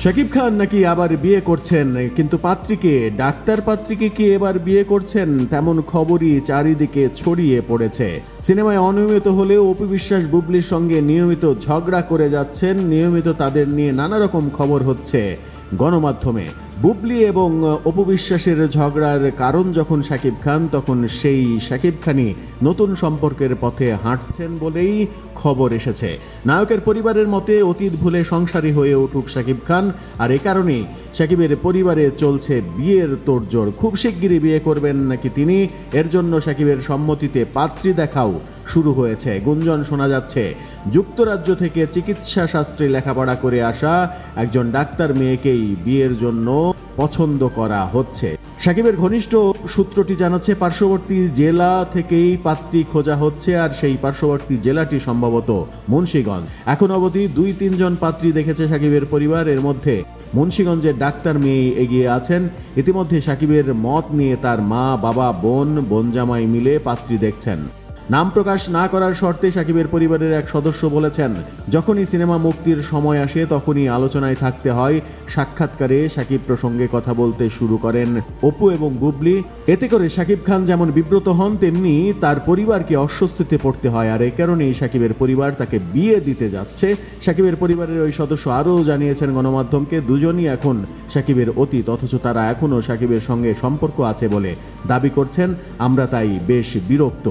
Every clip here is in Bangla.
শাকিব খান নাকি আবার বিয়ে করছেন, কিন্তু পাত্রীকে, ডাক্তার পাত্রীকে কি এবার বিয়ে করছেন তেমন খবরই চারিদিকে ছড়িয়ে পড়েছে। সিনেমায় অনিয়মিত হলেও অপু বিশ্বাস বুবলির সঙ্গে নিয়মিত ঝগড়া করে যাচ্ছেন, নিয়মিত তাদের নিয়ে নানা রকম খবর হচ্ছে গণমাধ্যমে। বুবলি এবং অপু বিশ্বাসের ঝগড়ার কারণ যখন শাকিব খান, তখন সেই শাকিব খানই নতুন সম্পর্কের পথে হাঁটছেন বলেই খবর এসেছে। নায়কের পরিবারের মতে অতীত ভুলে সংসারী হয়ে উঠুক শাকিব খান, আর এ কারণেই শাকিবের পরিবারে চলছে বিয়ের তোড়জোড়। খুব শিগগিরই বিয়ে করবেন নাকি তিনি, এর জন্য শাকিবের সম্মতিতে পাত্রী দেখাও শুরু হয়েছে। গুঞ্জন শোনা যাচ্ছে যুক্তরাজ্য থেকে চিকিৎসা শাস্ত্রে লেখাপড়া করে আসা একজন ডাক্তার মেয়েকেই বিয়ের জন্য পছন্দ করা হচ্ছে। শাকিবের ঘনিষ্ঠ সূত্রটি জানাচ্ছে পার্শ্ববর্তী জেলা থেকেই পাত্রী খোঁজা হচ্ছে, আর সেই পার্শ্ববর্তী জেলাটি সম্ভবত মুন্সিগঞ্জ। এখন অবধি 2-3 জন পাত্রী দেখেছে শাকিবের পরিবার, এর মধ্যে মুন্সিগঞ্জের ডাক্তার মেয়ে এগিয়ে আছেন। ইতিমধ্যে শাকিবের মত নিয়ে তার মা, বাবা, বোন জামাই মিলে পাত্রী দেখছেন। নাম প্রকাশ না করার শর্তে শাকিবের পরিবারের এক সদস্য বলেছেন, যখনই সিনেমা মুক্তির সময় আসে তখনই আলোচনায় থাকতে হয়। সাক্ষাৎকারে শাকিব প্রসঙ্গে কথা বলতে শুরু করেন অপু এবং বুবলি। এতে করে শাকিব খান যেমন বিব্রত হন, তেমনি তার পরিবারকে অস্বস্তিতে পড়তে হয়, আর এই কারণেই শাকিবের পরিবার তাকে বিয়ে দিতে যাচ্ছে। শাকিবের পরিবারের ওই সদস্য আরও জানিয়েছেন গণমাধ্যমকে, দুজনই এখন শাকিবের অতীত, অথচ তারা এখনও শাকিবের সঙ্গে সম্পর্ক আছে বলে দাবি করছেন। আমরা তাই বেশ বিরক্ত।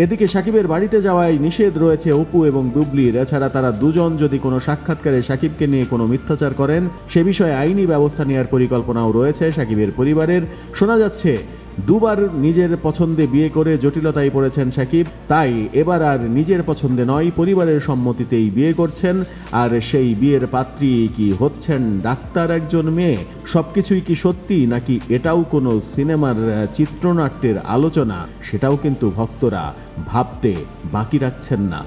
এদিকে শাকিবের বাড়িতে যাওয়ায় নিষেধ রয়েছে অপু এবং বুবলির। এছাড়া তারা দুজন যদি কোনো সাক্ষাৎকারে শাকিবকে নিয়ে কোনো মিথ্যাচার করেন, সে বিষয়ে আইনি ব্যবস্থা নেওয়ার পরিকল্পনাও রয়েছে শাকিবের পরিবারের। শোনা যাচ্ছে দুবার নিজের পছন্দে বিয়ে করে জটিলতায় পড়েছেন শাকিব, তাই এবার আর নিজের পছন্দে নয়, পরিবারের সম্মতিতেই বিয়ে করছেন। আর সেই বিয়ের পাত্রী কি হচ্ছেন ডাক্তার একজন মেয়ে? সবকিছুই কি সত্যি, নাকি এটাও কোনো সিনেমার চিত্রনাট্যের আলোচনা, সেটাও কিন্তু ভক্তরা ভাবতে বাকি রাখছেন না।